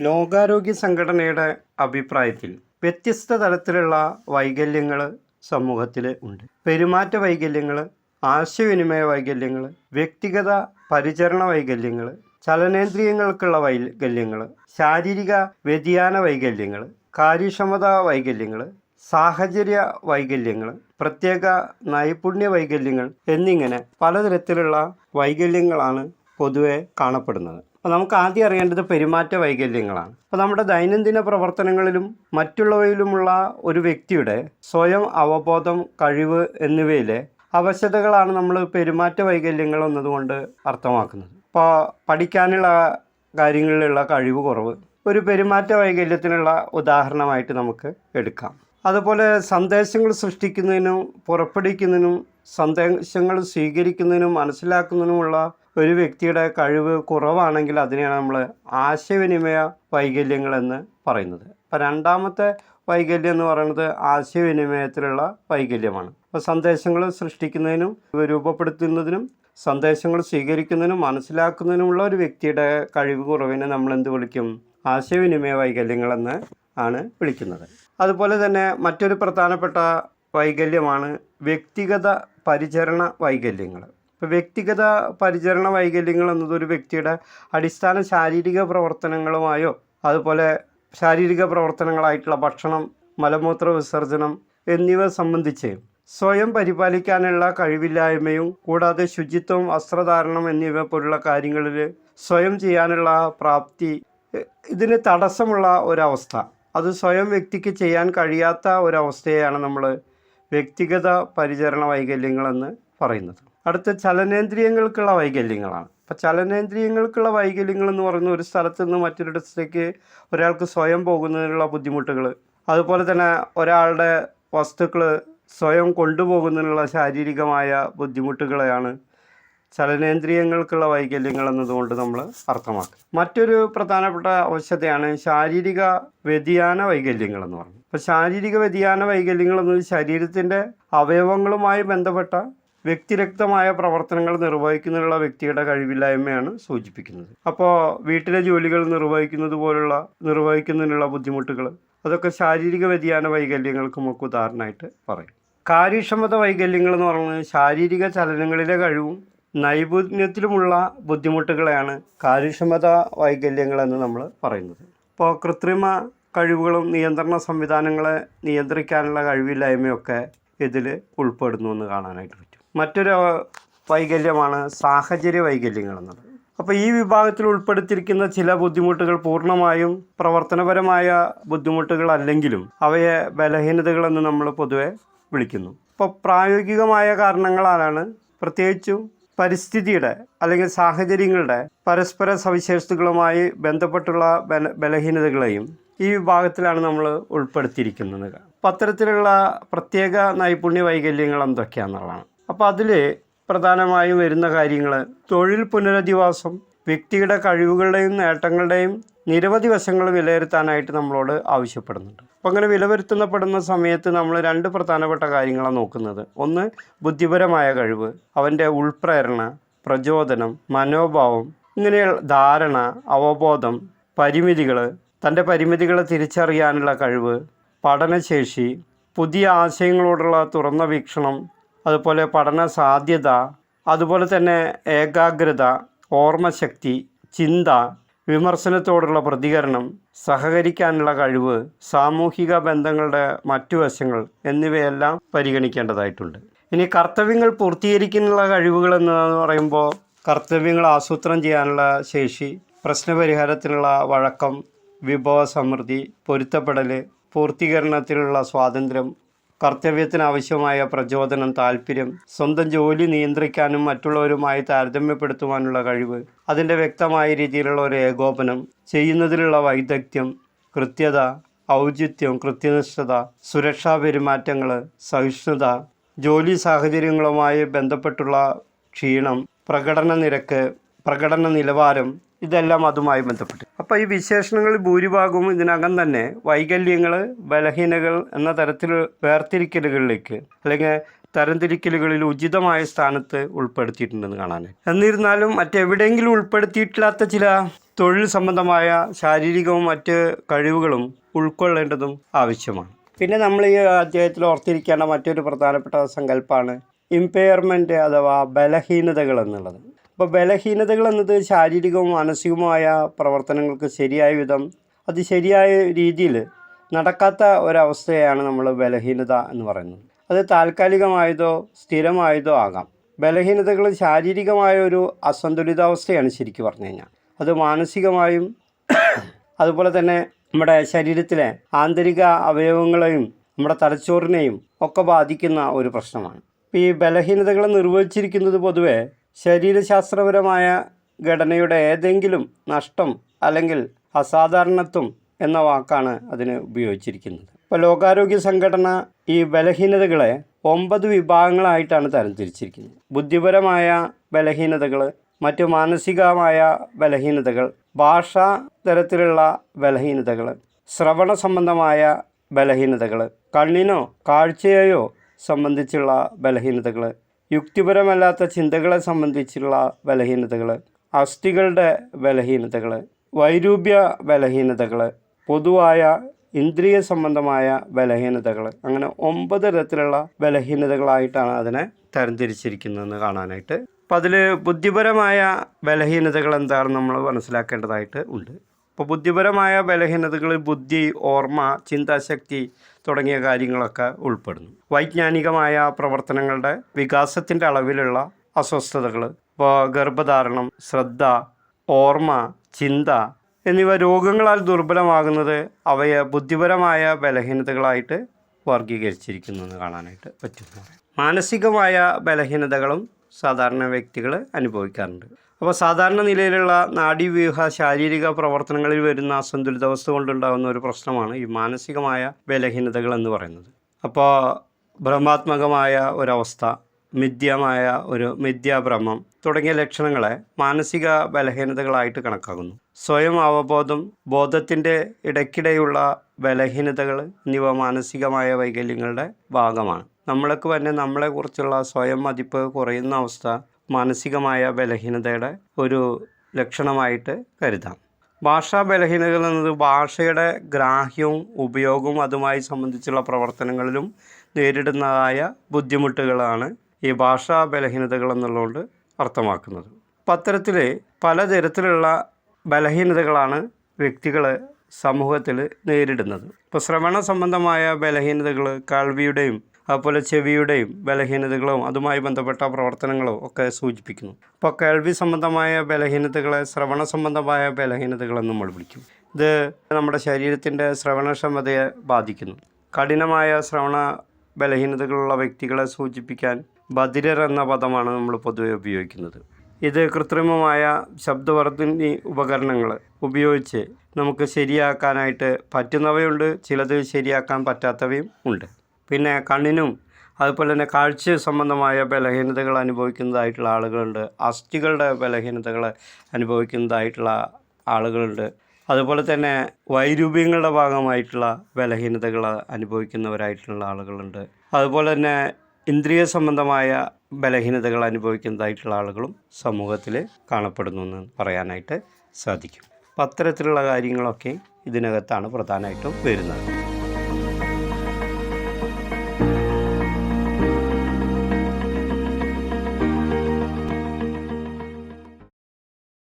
ലോകാരോഗ്യ സംഘടനയുടെ അഭിപ്രായത്തിൽ വ്യത്യസ്ത തലത്തിലുള്ള വൈകല്യങ്ങൾ സമൂഹത്തിൽ ഉണ്ട്. പെരുമാറ്റ വൈകല്യങ്ങൾ, ആശയവിനിമയ വൈകല്യങ്ങൾ, വ്യക്തിഗത പരിചരണ വൈകല്യങ്ങൾ, ചലനേന്ദ്രിയങ്ങൾക്കുള്ള വൈകല്യങ്ങൾ, ശാരീരിക വ്യതിയാന വൈകല്യങ്ങൾ, കാര്യക്ഷമതാ വൈകല്യങ്ങൾ, സാഹചര്യ വൈകല്യങ്ങൾ, പ്രത്യേക നൈപുണ്യ വൈകല്യങ്ങൾ എന്നിങ്ങനെ പലതരത്തിലുള്ള വൈകല്യങ്ങളാണ് പൊതുവെ കാണപ്പെടുന്നത്. അപ്പോൾ നമുക്ക് ആദ്യം അറിയേണ്ടത് പെരുമാറ്റ വൈകല്യങ്ങളാണ്. അപ്പോൾ നമ്മുടെ ദൈനംദിന പ്രവർത്തനങ്ങളിലും മറ്റുള്ളവയിലുമുള്ള ഒരു വ്യക്തിയുടെ സ്വയം അവബോധം, കഴിവ് എന്നിവയിലെ അവശതകളാണ് നമ്മൾ പെരുമാറ്റ വൈകല്യങ്ങൾ എന്നതുകൊണ്ട് അർത്ഥമാക്കുന്നത്. ഇപ്പോൾ പഠിക്കാനുള്ള കാര്യങ്ങളിലുള്ള കഴിവ് കുറവ് ഒരു പെരുമാറ്റ വൈകല്യത്തിനുള്ള ഉദാഹരണമായിട്ട് നമുക്ക് എടുക്കാം. അതുപോലെ സന്ദേശങ്ങൾ സൃഷ്ടിക്കുന്നതിനും പുറപ്പെടുവിക്കുന്നതിനും സന്ദേശങ്ങൾ സ്വീകരിക്കുന്നതിനും മനസ്സിലാക്കുന്നതിനുമുള്ള ഒരു വ്യക്തിയുടെ കഴിവ് കുറവാണെങ്കിൽ അതിനെയാണ് നമ്മൾ ആശയവിനിമയ വൈകല്യങ്ങളെന്ന് പറയുന്നത്. അപ്പോൾ രണ്ടാമത്തെ വൈകല്യം എന്ന് പറയുന്നത് ആശയവിനിമയത്തിലുള്ള വൈകല്യമാണ്. അപ്പോൾ സന്ദേശങ്ങൾ സൃഷ്ടിക്കുന്നതിനും രൂപപ്പെടുത്തുന്നതിനും സന്ദേശങ്ങൾ സ്വീകരിക്കുന്നതിനും മനസ്സിലാക്കുന്നതിനുമുള്ള ഒരു വ്യക്തിയുടെ കഴിവ് കുറവിനെ നമ്മൾ എന്ത് വിളിക്കും? ആശയവിനിമയ വൈകല്യങ്ങളെന്ന് ആണ് വിളിക്കുന്നത്. അതുപോലെ തന്നെ മറ്റൊരു പ്രധാനപ്പെട്ട വൈകല്യമാണ് വ്യക്തിഗത പരിചരണ വൈകല്യങ്ങൾ. ഇപ്പോൾ വ്യക്തിഗത പരിചരണ വൈകല്യങ്ങൾ എന്നത് ഒരു വ്യക്തിയുടെ അടിസ്ഥാന ശാരീരിക പ്രവർത്തനങ്ങളുമായോ അതുപോലെ ശാരീരിക പ്രവർത്തനങ്ങളായിട്ടുള്ള ഭക്ഷണം, മലമൂത്ര വിസർജനം എന്നിവ സംബന്ധിച്ച് സ്വയം പരിപാലിക്കാനുള്ള കഴിവില്ലായ്മയും കൂടാതെ ശുചിത്വം, വസ്ത്രധാരണം എന്നിവ പോലുള്ള കാര്യങ്ങളിൽ സ്വയം ചെയ്യാനുള്ള പ്രാപ്തി, ഇതിന് തടസ്സമുള്ള ഒരവസ്ഥ, അത് സ്വയം വ്യക്തിക്ക് ചെയ്യാൻ കഴിയാത്ത ഒരവസ്ഥയെയാണ് നമ്മൾ വ്യക്തിഗത പരിചരണ വൈകല്യങ്ങളെന്ന് പറയുന്നത്. അടുത്ത ചലനേന്ദ്രിയങ്ങൾക്കുള്ള വൈകല്യങ്ങളാണ്. അപ്പോൾ ചലനേന്ദ്രിയങ്ങൾക്കുള്ള വൈകല്യങ്ങൾ എന്ന് പറയുന്നത് ഒരു സ്ഥലത്ത് നിന്ന് മറ്റൊരിടത്തേക്ക് ഒരാൾക്ക് സ്വയം പോകുന്നതിനുള്ള ബുദ്ധിമുട്ടുകൾ, അതുപോലെ തന്നെ ഒരാളുടെ വസ്തുക്കൾ സ്വയം കൊണ്ടുപോകുന്നതിനുള്ള ശാരീരികമായ ബുദ്ധിമുട്ടുകളെയാണ് ചലനേന്ദ്രിയങ്ങൾക്കുള്ള വൈകല്യങ്ങൾ എന്നതുകൊണ്ട് നമ്മൾ അർത്ഥമാക്കുക. മറ്റൊരു പ്രധാനപ്പെട്ട അവശതയാണ് ശാരീരിക വ്യതിയാന വൈകല്യങ്ങൾ എന്ന് പറയുന്നത്. അപ്പോൾ ശാരീരിക വ്യതിയാന വൈകല്യങ്ങൾ എന്നത് ശരീരത്തിൻ്റെ അവയവങ്ങളുമായി ബന്ധപ്പെട്ട വ്യക്തിരക്തമായ പ്രവർത്തനങ്ങൾ നിർവഹിക്കുന്നതിനുള്ള വ്യക്തിയുടെ കഴിവില്ലായ്മയാണ് സൂചിപ്പിക്കുന്നത്. അപ്പോൾ വീട്ടിലെ ജോലികൾ നിർവഹിക്കുന്നതിനുള്ള ബുദ്ധിമുട്ടുകൾ, അതൊക്കെ ശാരീരിക വ്യതിയാന വൈകല്യങ്ങൾക്ക് നമുക്ക് ഉദാഹരണമായിട്ട് പറയും. കാര്യക്ഷമത വൈകല്യങ്ങൾ എന്ന് പറയുന്നത് ശാരീരിക ചലനങ്ങളിലെ കഴിവും നൈപുണ്യത്തിലുമുള്ള ബുദ്ധിമുട്ടുകളെയാണ് കാര്യക്ഷമത വൈകല്യങ്ങളെന്ന് നമ്മൾ പറയുന്നത്. ഇപ്പോൾ കൃത്രിമ കഴിവുകളും നിയന്ത്രണ സംവിധാനങ്ങളെ നിയന്ത്രിക്കാനുള്ള കഴിവില്ലായ്മയൊക്കെ ഇതിൽ ഉൾപ്പെടുന്നു എന്ന് കാണാനായിട്ട് പറ്റും. മറ്റൊരു വൈകല്യമാണ് സാഹചര്യ വൈകല്യങ്ങൾ എന്നത്. അപ്പോൾ ഈ വിഭാഗത്തിൽ ഉൾപ്പെടുത്തിയിരിക്കുന്ന ചില ബുദ്ധിമുട്ടുകൾ പൂർണ്ണമായും പ്രവർത്തനപരമായ ബുദ്ധിമുട്ടുകളല്ലെങ്കിലും അവയെ ബലഹീനതകളെന്ന് നമ്മൾ പൊതുവെ വിളിക്കുന്നു. ഇപ്പോൾ പ്രായോഗികമായ കാരണങ്ങളാലാണ്, പ്രത്യേകിച്ചും പരിസ്ഥിതിയുടെ അല്ലെങ്കിൽ സാഹചര്യങ്ങളുടെ പരസ്പര സവിശേഷതകളുമായി ബന്ധപ്പെട്ടുള്ള ബലഹീനതകളെയും ഈ വിഭാഗത്തിലാണ് നമ്മൾ ഉൾപ്പെടുത്തിയിരിക്കുന്നത്. അപ്പോൾ അത്തരത്തിലുള്ള പ്രത്യേക നൈപുണ്യ വൈകല്യങ്ങൾ എന്തൊക്കെയാണെന്നുള്ളതാണ്. അപ്പോൾ അതിൽ പ്രധാനമായും വരുന്ന കാര്യങ്ങൾ തൊഴിൽ പുനരധിവാസം, വ്യക്തിയുടെ കഴിവുകളുടെയും നേട്ടങ്ങളുടെയും നിരവധി വശങ്ങൾ വിലയിരുത്താനായിട്ട് നമ്മളോട് ആവശ്യപ്പെടുന്നുണ്ട്. അപ്പോൾ അങ്ങനെ വിലയിരുത്തപ്പെടുന്ന സമയത്ത് നമ്മൾ രണ്ട് പ്രധാനപ്പെട്ട കാര്യങ്ങളാണ് നോക്കുന്നത്. ഒന്ന്, ബുദ്ധിപരമായ കഴിവ്, അവൻ്റെ ഉൾപ്രേരണ, പ്രചോദനം, മനോഭാവം, ഇങ്ങനെയുള്ള ധാരണ, അവബോധം, പരിമിതികൾ, തൻ്റെ പരിമിതികളെ തിരിച്ചറിയാനുള്ള കഴിവ്, പഠനശേഷി, പുതിയ ആശയങ്ങളോടുള്ള തുറന്ന വീക്ഷണം, അതുപോലെ പഠന സാധ്യത, അതുപോലെ തന്നെ ഏകാഗ്രത, ഓർമ്മശക്തി, ചിന്ത, വിമർശനത്തോടുള്ള പ്രതികരണം, സഹകരിക്കാനുള്ള കഴിവ്, സാമൂഹിക ബന്ധങ്ങളുടെ മറ്റു വശങ്ങൾ എന്നിവയെല്ലാം പരിഗണിക്കേണ്ടതായിട്ടുണ്ട്. ഇനി കർത്തവ്യങ്ങൾ പൂർത്തീകരിക്കാനുള്ള കഴിവുകൾ എന്ന് പറയുമ്പോൾ കർത്തവ്യങ്ങൾ ആസൂത്രണം ചെയ്യാനുള്ള ശേഷി, പ്രശ്നപരിഹാരത്തിനുള്ള വഴക്കം, വിഭവസമൃദ്ധി, പൊരുത്തപ്പെടൽ, പൂർത്തീകരണത്തിലുള്ള സ്വാതന്ത്ര്യം, കർത്തവ്യത്തിനാവശ്യമായ പ്രചോദനം, താല്പര്യം, സ്വന്തം ജോലി നിയന്ത്രിക്കാനും മറ്റുള്ളവരുമായി താരതമ്യപ്പെടുത്തുവാനുള്ള കഴിവ്, അതിൻ്റെ വ്യക്തമായ രീതിയിലുള്ള ഒരു ഏകോപനം, ചെയ്യുന്നതിലുള്ള വൈദഗ്ധ്യം, കൃത്യത, ഔചിത്യം, കൃത്യനിഷ്ഠത, സുരക്ഷാ പെരുമാറ്റങ്ങൾ, സഹിഷ്ണുത, ജോലി സാഹചര്യങ്ങളുമായി ബന്ധപ്പെട്ടുള്ള ക്ഷീണം, പ്രകടന നിരക്ക്, പ്രകടന നിലവാരം, ഇതെല്ലാം അതുമായി ബന്ധപ്പെട്ട്. അപ്പോൾ ഈ വിശേഷണങ്ങളിൽ ഭൂരിഭാഗവും ഇതിനകം തന്നെ വൈകല്യങ്ങൾ, ബലഹീനകൾ എന്ന തരത്തിൽ വേർതിരിക്കലുകളിലേക്ക് അല്ലെങ്കിൽ തരംതിരിക്കലുകളിൽ ഉചിതമായ സ്ഥാനത്ത് ഉൾപ്പെടുത്തിയിട്ടുണ്ടെന്ന് കാണാൻ. എന്നിരുന്നാലും മറ്റെവിടെയെങ്കിലും ഉൾപ്പെടുത്തിയിട്ടില്ലാത്ത ചില തൊഴിൽ സംബന്ധമായ ശാരീരികവും മറ്റ് കഴിവുകളും ഉൾക്കൊള്ളേണ്ടതും ആവശ്യമാണ്. പിന്നെ നമ്മൾ ഈ അധ്യായത്തിൽ ഓർത്തിരിക്കേണ്ട മറ്റൊരു പ്രധാനപ്പെട്ട സങ്കല്പമാണ് ഇമ്പയർമെൻറ്റ് അഥവാ ബലഹീനതകൾ എന്നുള്ളത്. അപ്പോൾ ബലഹീനതകൾ എന്നത് ശാരീരികവും മാനസികവുമായ പ്രവർത്തനങ്ങൾക്ക് ശരിയായ വിധം അത് ശരിയായ രീതിയിൽ നടക്കാത്ത ഒരവസ്ഥയാണ് നമ്മൾ ബലഹീനത എന്ന് പറയുന്നത്. അത് താൽക്കാലികമായതോ സ്ഥിരമായതോ ആകാം. ബലഹീനതകൾ ശാരീരികമായ ഒരു അസന്തുലിതാവസ്ഥയാണ് ശരിക്കും പറഞ്ഞു കഴിഞ്ഞാൽ. അത് മാനസികമായും അതുപോലെ തന്നെ നമ്മുടെ ശരീരത്തിലെ ആന്തരിക അവയവങ്ങളെയും നമ്മുടെ തലച്ചോറിനെയും ഒക്കെ ബാധിക്കുന്ന ഒരു പ്രശ്നമാണ്. ഈ ബലഹീനതകൾ നിർവചിച്ചിരിക്കുന്നത് പൊതുവെ ശരീരശാസ്ത്രപരമായ ഘടനയുടെ ഏതെങ്കിലും നഷ്ടം അല്ലെങ്കിൽ അസാധാരണത്വം എന്ന വാക്കാണ് അതിന് ഉപയോഗിച്ചിരിക്കുന്നത്. ഇപ്പോൾ ലോകാരോഗ്യ സംഘടന ഈ ബലഹീനതകളെ 9 വിഭാഗങ്ങളായിട്ടാണ് തരംതിരിച്ചിരിക്കുന്നത്. ബുദ്ധിപരമായ ബലഹീനതകൾ, മറ്റു മാനസികമായ ബലഹീനതകൾ, ഭാഷാ തരത്തിലുള്ള ബലഹീനതകൾ, ശ്രവണ സംബന്ധമായ ബലഹീനതകൾ, കണ്ണിനോ കാഴ്ചയെയോ സംബന്ധിച്ചുള്ള ബലഹീനതകൾ, യുക്തിപരമല്ലാത്ത ചിന്തകളെ സംബന്ധിച്ചുള്ള ബലഹീനതകൾ, അസ്ഥികളുടെ ബലഹീനതകൾ, വൈരൂപ്യ ബലഹീനതകൾ, പൊതുവായ ഇന്ദ്രിയ സംബന്ധമായ ബലഹീനതകൾ, അങ്ങനെ 9 തരത്തിലുള്ള ബലഹീനതകളായിട്ടാണ് അതിനെ തരംതിരിച്ചിരിക്കുന്നതെന്ന് കാണാനായിട്ട്. അപ്പോൾ അതിൽ ബുദ്ധിപരമായ ബലഹീനതകൾ എന്താണെന്ന് നമ്മൾ മനസ്സിലാക്കേണ്ടതായിട്ട് ഉണ്ട്. അപ്പോൾ ബുദ്ധിപരമായ ബലഹീനതകൾ ബുദ്ധി, ഓർമ്മ, ചിന്താശക്തി തുടങ്ങിയ കാര്യങ്ങളൊക്കെ ഉൾപ്പെടുന്നു. വൈജ്ഞാനികമായ പ്രവർത്തനങ്ങളുടെ വികാസത്തിൻ്റെ അളവിലുള്ള അസ്വസ്ഥതകൾ, ഇപ്പോൾ ഗർഭധാരണം, ശ്രദ്ധ, ഓർമ്മ, ചിന്ത എന്നിവ രോഗങ്ങളാൽ ദുർബലമാകുന്നത് അവയെ ബുദ്ധിപരമായ ബലഹീനതകളായിട്ട് വർഗീകരിച്ചിരിക്കുന്നു കാണാനായിട്ട് പറ്റുന്നു. മാനസികമായ ബലഹീനതകളും സാധാരണ വ്യക്തികൾ അനുഭവിക്കാറുണ്ട്. അപ്പോൾ സാധാരണ നിലയിലുള്ള നാഡീവ്യൂഹ ശാരീരിക പ്രവർത്തനങ്ങളിൽ വരുന്ന അസന്തുലിതാവസ്ഥ കൊണ്ടുണ്ടാകുന്ന ഒരു പ്രശ്നമാണ് ഈ മാനസികമായ ബലഹീനതകൾ എന്ന് പറയുന്നത്. അപ്പോൾ ഭ്രമാത്മകമായ ഒരവസ്ഥ, മിഥ്യാഭ്രമം തുടങ്ങിയ ലക്ഷണങ്ങളെ മാനസിക ബലഹീനതകളായിട്ട് കണക്കാക്കുന്നു. സ്വയം അവബോധം, ബോധത്തിൻ്റെ ഇടയ്ക്കിടെയുള്ള ബലഹീനതകൾ എന്നിവ മാനസികമായ വൈകല്യങ്ങളുടെ ഭാഗമാണ്. നമ്മൾക്ക് തന്നെ നമ്മളെക്കുറിച്ചുള്ള സ്വയം മതിപ്പ് കുറയുന്ന അവസ്ഥ മാനസികമായ ബലഹീനതയുടെ ഒരു ലക്ഷണമായിട്ട് കരുതാം. ഭാഷാ ബലഹീനതകൾ എന്നത് ഭാഷയുടെ ഗ്രാഹ്യവും ഉപയോഗവും അതുമായി സംബന്ധിച്ചുള്ള പ്രവർത്തനങ്ങളിലും നേരിടുന്നതായ ബുദ്ധിമുട്ടുകളാണ് ഈ ഭാഷാ ബലഹീനതകൾ എന്നുള്ളതുകൊണ്ട് അർത്ഥമാക്കുന്നത്. അപ്പം അത്തരത്തിൽ പലതരത്തിലുള്ള ബലഹീനതകളാണ് വ്യക്തികൾ സമൂഹത്തിൽ നേരിടുന്നത്. ഇപ്പോൾ ശ്രവണ സംബന്ധമായ ബലഹീനതകൾ കേൾവിയുടെയും അതുപോലെ ചെവിയുടെയും ബലഹീനതകളും അതുമായി ബന്ധപ്പെട്ട പ്രവർത്തനങ്ങളും ഒക്കെ സൂചിപ്പിക്കുന്നു. അപ്പോൾ കേൾവി സംബന്ധമായ ബലഹീനതകളെ ശ്രവണ സംബന്ധമായ ബലഹീനതകളെന്ന് നമ്മൾ വിളിക്കും. ഇത് നമ്മുടെ ശരീരത്തിൻ്റെ ശ്രവണക്ഷമതയെ ബാധിക്കുന്നു. കഠിനമായ ശ്രവണ ബലഹീനതകളുള്ള വ്യക്തികളെ സൂചിപ്പിക്കാൻ ബധിരർ എന്ന പദമാണ് നമ്മൾ പൊതുവെ ഉപയോഗിക്കുന്നത്. ഇത് കൃത്രിമമായ ശബ്ദവർദ്ധിനി ഉപകരണങ്ങൾ ഉപയോഗിച്ച് നമുക്ക് ശരിയാക്കാനായിട്ട് പറ്റുന്നവയുണ്ട്, ചിലത് ശരിയാക്കാൻ പറ്റാത്തവയും ഉണ്ട്. പിന്നെ കണ്ണിനും അതുപോലെ തന്നെ കാഴ്ച സംബന്ധമായ ബലഹീനതകൾ അനുഭവിക്കുന്നതായിട്ടുള്ള ആളുകളുണ്ട്. അസ്ഥികളുടെ ബലഹീനതകൾ അനുഭവിക്കുന്നതായിട്ടുള്ള ആളുകളുണ്ട്. അതുപോലെ തന്നെ വൈരൂപ്യങ്ങളുടെ ഭാഗമായിട്ടുള്ള ബലഹീനതകൾ അനുഭവിക്കുന്നവരായിട്ടുള്ള ആളുകളുണ്ട്. അതുപോലെ തന്നെ ഇന്ദ്രിയ സംബന്ധമായ ബലഹീനതകൾ അനുഭവിക്കുന്നതായിട്ടുള്ള ആളുകളും സമൂഹത്തിൽ കാണപ്പെടുന്നു എന്ന് പറയാനായിട്ട് സാധിക്കും. അപ്പം അത്തരത്തിലുള്ള കാര്യങ്ങളൊക്കെ ഇതിനകത്താണ് പ്രധാനമായിട്ടും വരുന്നത്.